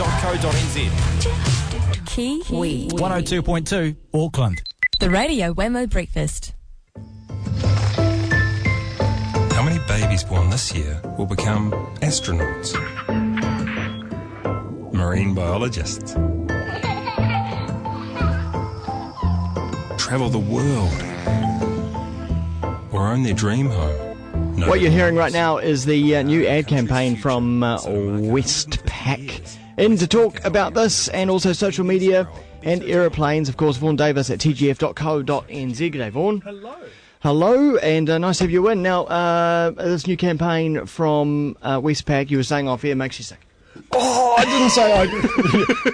tgf.co.nz. Kiwi. 102.2 Auckland. The Radio Wemo Breakfast. How many babies born this year will become astronauts? Marine biologists. Travel the world. Or own their dream home. What you're hearing right now is the new ad campaign from Westpac. In to talk about this and also social media and aeroplanes, of course, Vaughn Davis at tgf.co.nz. G'day, Vaughn. Hello. Hello, and nice to have you in. Now, this new campaign from Westpac, you were saying off air, makes you sick. Oh, I didn't say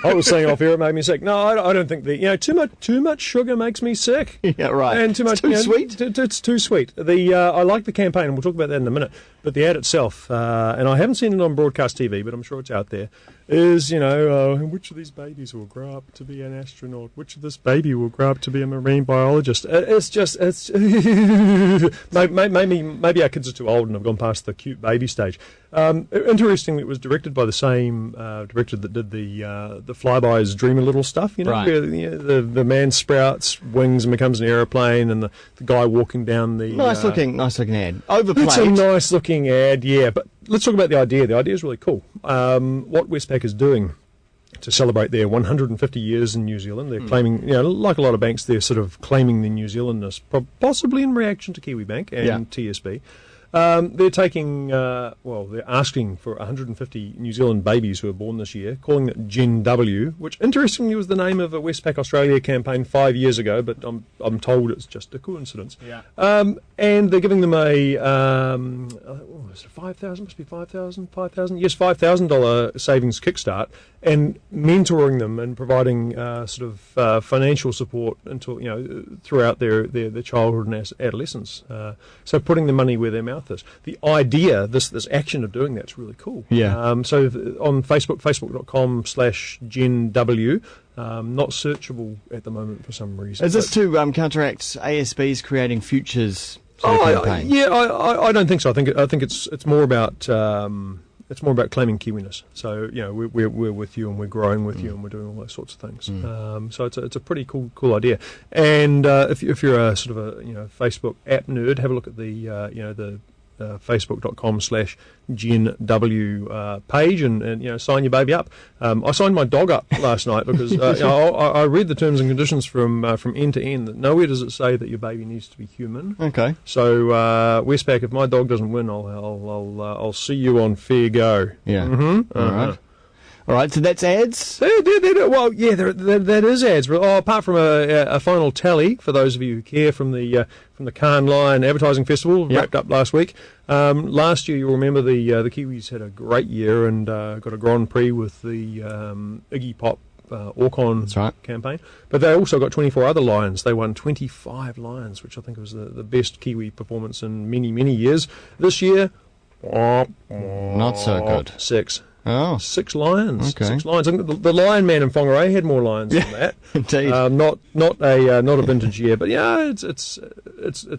I was saying off air it made me sick. No, I don't think that. Too much sugar makes me sick. Yeah, right. And too much sweet. It's too sweet. I like the campaign, and we'll talk about that in a minute. But the ad itself, and I haven't seen it on broadcast TV, but I'm sure it's out there. Is which of these babies will grow up to be an astronaut? Which of this baby will grow up to be a marine biologist? It's maybe our kids are too old and have gone past the cute baby stage. Interestingly, it was directed by the same director that did the Flyby's Dream a Little stuff. Right. Where the man sprouts wings and becomes an aeroplane, and the guy walking down the Nice looking ad. Overplayed. It's a nice looking ad, yeah. But let's talk about the idea. The idea is really cool. What Westpac is doing to celebrate their 150 years in New Zealand, they're claiming, like a lot of banks, they're sort of claiming their New Zealandness, possibly in reaction to Kiwi Bank and TSB. They're taking, they're asking for 150 New Zealand babies who are born this year, calling it GenW, which interestingly was the name of a Westpac Australia campaign 5 years ago, but I'm told it's just a coincidence. Yeah. And they're giving them a, is it 5,000? Must be 5,000? 5,000? Yes, $5,000 savings kickstart, and mentoring them and providing financial support until throughout their childhood and adolescence. So putting the money where their mouth is. The idea, this action of doing that's really cool. Yeah. So on Facebook, facebook.com/GenW, not searchable at the moment for some reason. Is this to counteract ASB's Creating Futures campaign? I don't think so. I think it's more about claiming Kiwiness. So we're with you and we're growing with you and we're doing all those sorts of things. So it's a pretty cool idea. And if you're a sort of a Facebook app nerd, have a look at the facebook.com/GenW page and sign your baby up. I signed my dog up last night because I read the terms and conditions from end to end. That nowhere does it say that your baby needs to be human. Okay. So Westpac, if my dog doesn't win, I'll see you on fair go. Yeah. Mm-hmm. All right. So that's ads. Well, yeah, that is ads. Apart from a final tally for those of you who care from the Cannes Lion Advertising Festival wrapped up last week. Last year, you'll remember the Kiwis had a great year and got a Grand Prix with the Iggy Pop Orcon campaign. But they also got 24 other Lions. They won 25 Lions, which I think was the best Kiwi performance in many, many years. This year, not so good. 6. Oh. 6 lions. Okay. 6 lions. I think the Lion Man in Whangarei had more lions than that. Indeed. Not a vintage year, but it's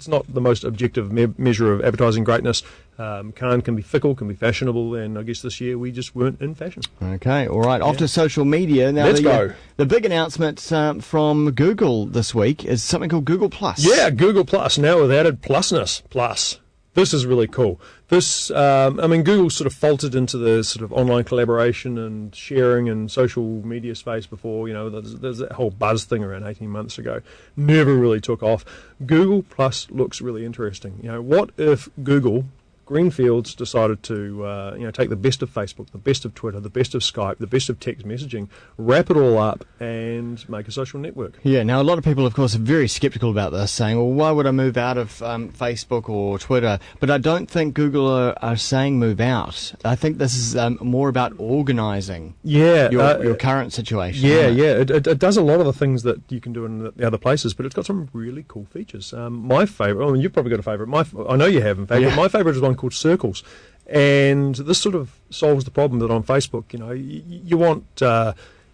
not the most objective measure of advertising greatness. Cannes can be fickle, can be fashionable, and I guess this year we just weren't in fashion. Okay, all right. Off to social media now. Let's go. The big announcement from Google this week is something called Google Plus. Yeah, Google Plus now with added plusness. Plus. This is really cool. This, Google sort of faltered into the sort of online collaboration and sharing and social media space before. There's that whole buzz thing around 18 months ago. Never really took off. Google Plus looks really interesting. What if Google Greenfields decided to take the best of Facebook, the best of Twitter, the best of Skype, the best of text messaging, wrap it all up and make a social network. Yeah, now a lot of people, of course, are very sceptical about this, saying, well, why would I move out of Facebook or Twitter? But I don't think Google are saying move out. I think this is more about organising your current situation. Yeah, it does a lot of the things that you can do in the other places, but it's got some really cool features. My favourite, you've probably got a favourite. I know you have, in fact, but my favourite is one called Circles. And this sort of solves the problem that on Facebook, you want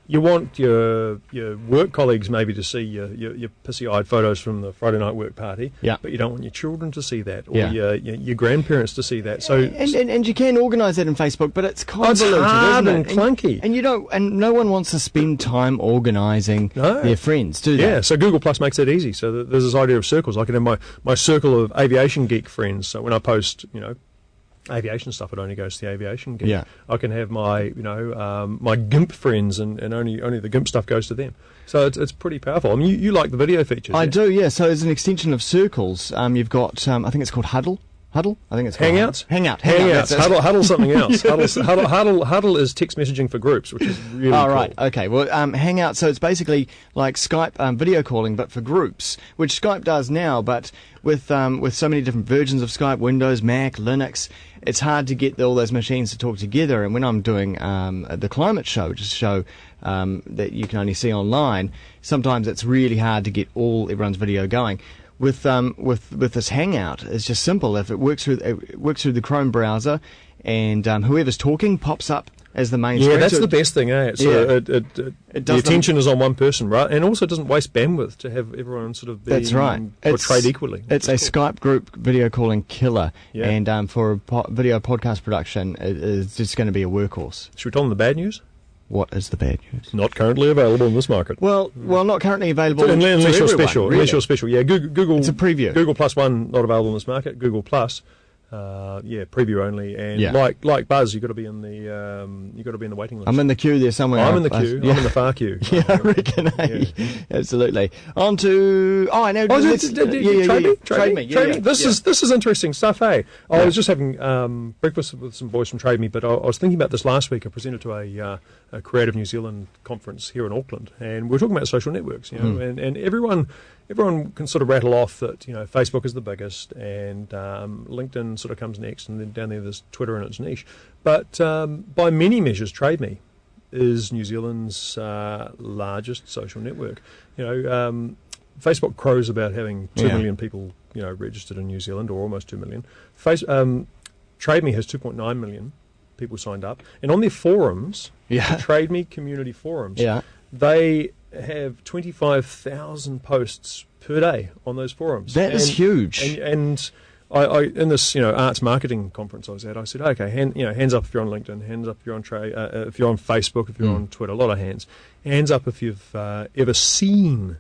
You want your work colleagues maybe to see your pissy-eyed photos from the Friday night work party, Yeah. but you don't want your children to see that, or Yeah. your grandparents to see that. So And you can organise that in Facebook, but it's convoluted, hard isn't it? and clunky. And you don't, and no one wants to spend time organising No. their friends, do they? Yeah, so Google Plus makes that easy. So there's this idea of circles. I can have my circle of aviation geek friends. So when I post, aviation stuff, it only goes to the aviation geek. Yeah. I can have my, my GIMP friends, and only the GIMP stuff goes to them. So it's pretty powerful. I mean, you like the video features. I yeah? do, yeah. So as an extension of Circles, you've got, I think it's called Huddle. Huddle? I think it's called Hangouts? Hangouts. Huddle something else. Huddle is text messaging for groups, which is really Oh, cool. right. Okay. Well, Hangout, so it's basically like Skype video calling, but for groups, which Skype does now, but with so many different versions of Skype, Windows, Mac, Linux, it's hard to get all those machines to talk together. And when I'm doing the climate show, which is a show that you can only see online, sometimes it's really hard to get everyone's video going. With this Hangout, it's just simple. If it works through the Chrome browser, and whoever's talking pops up as the main Yeah, screen. that's So the best thing, eh? The attention is on one person, right? And also it doesn't waste bandwidth to have everyone sort of be That's right. portrayed equally. It's a Skype group video calling killer, Yeah. and for a video podcast production, it's just going to be a workhorse. Should we tell them the bad news? What is the bad news? Not currently available in this market. Well, not currently available. Unless to you're everyone, special. really. Unless you're special. Yeah, Google. It's a preview. Google Plus One not available in this market. Google Plus, preview only. And Yeah. like Buzz, you've got to be in the waiting list. I'm in the queue there somewhere. I'm in the queue. Yeah. I'm in the far queue. Yeah, I reckon. Eh? Absolutely. On to I know. Trade me. Yeah. This is interesting stuff, eh? I was just having breakfast with some boys from Trade Me, but I was thinking about this last week. I presented to a Creative New Zealand conference here in Auckland, and we were talking about social networks, and everyone can sort of rattle off that Facebook is the biggest, and LinkedIn sort of comes next, and then down there's Twitter and its niche. But by many measures, Trade Me is New Zealand's largest social network. Facebook crows about having 2 million people, registered in New Zealand, or almost 2 million. Trade Me has 2.9 million people signed up, and on their forums, the Trade Me community forums, they have 25,000 posts per day on those forums. That is huge. And I in this arts marketing conference I was at, I said, okay, hands up if you're on LinkedIn, hands up if you're on if you're on Facebook, if you're on Twitter, a lot of hands up if you've ever seen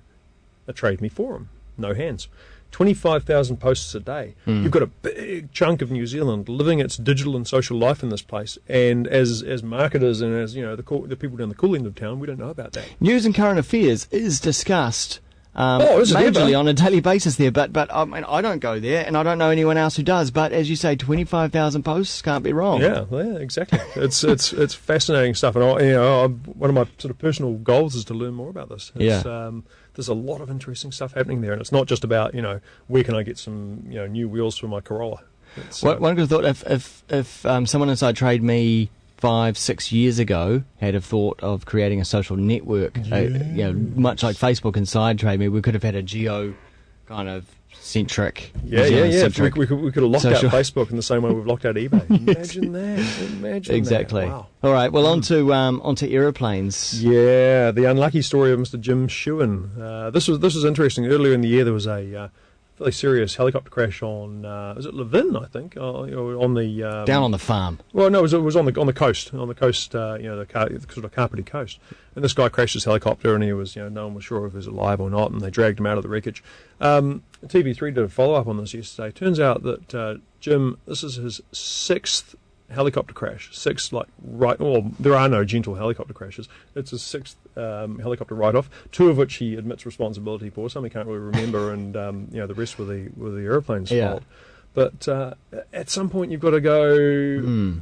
a Trade Me forum. No hands. 25,000 posts a day. You've got a big chunk of New Zealand living its digital and social life in this place, and as marketers and as the people down the cool end of town, we don't know about that. News and current affairs is discussed is it majorly ever? on a daily basis there, but I mean, I don't go there, and I don't know anyone else who does. But as you say, 25,000 posts can't be wrong. Yeah, exactly. It's fascinating stuff, and one of my sort of personal goals is to learn more about this. There's a lot of interesting stuff happening there, and it's not just about where can I get some new wheels for my Corolla. One could have thought if someone inside Trade Me 5-6 years ago had have thought of creating a social network, much like Facebook inside Trade Me, we could have had a geo kind of centric. Centric. We could have locked out social. Facebook in the same way we've locked out eBay. Imagine that. Exactly. Wow. All right. Well, onto aeroplanes. Yeah, the unlucky story of Mr. Jim Shewan. This was interesting. Earlier in the year, there was a fairly serious helicopter crash on was it Levin, I think, on the Down on the farm. Well, no, it was on the coast, the sort of carpety coast. And this guy crashed his helicopter, and he was, no one was sure if he was alive or not, and they dragged him out of the wreckage. TV3 did a follow up on this yesterday. Turns out that Jim, this is his 6th helicopter crash. There are no gentle helicopter crashes. It's his 6th helicopter write-off. 2 of which he admits responsibility for. Some he can't really remember, and the rest were the airplane's fault. But at some point you've got to go.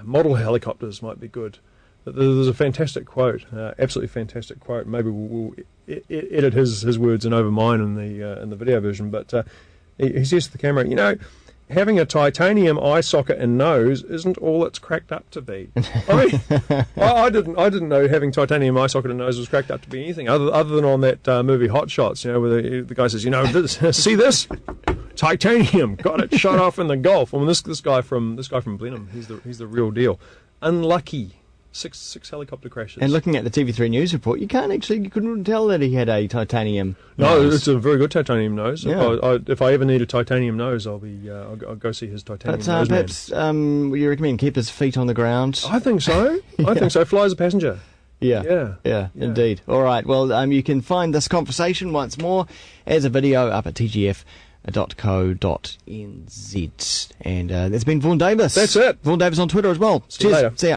Model helicopters might be good. But there's a fantastic quote, absolutely fantastic quote. Maybe we'll edit his words and over mine in the video version. But he says to the camera, having a titanium eye socket and nose isn't all it's cracked up to be. I mean, I didn't know having titanium eye socket and nose was cracked up to be anything other than on that movie Hot Shots, where the guy says, see this titanium, got it shot off in the Gulf. I mean, this guy from Blenheim, he's the real deal. Unlucky Six helicopter crashes. And looking at the TV3 News report, you couldn't tell that he had a titanium No, nose. it's a very good titanium nose. Yeah. If I ever need a titanium nose, I'll go see his titanium But nose man. perhaps you recommend keep his feet on the ground? I think so. I think so. Fly as a passenger. Yeah, indeed. All right, well, you can find this conversation once more as a video up at tgf.co.nz. And there's been Vaughn Davis. That's it. Vaughn Davis on Twitter as well. See you Cheers. later. See ya.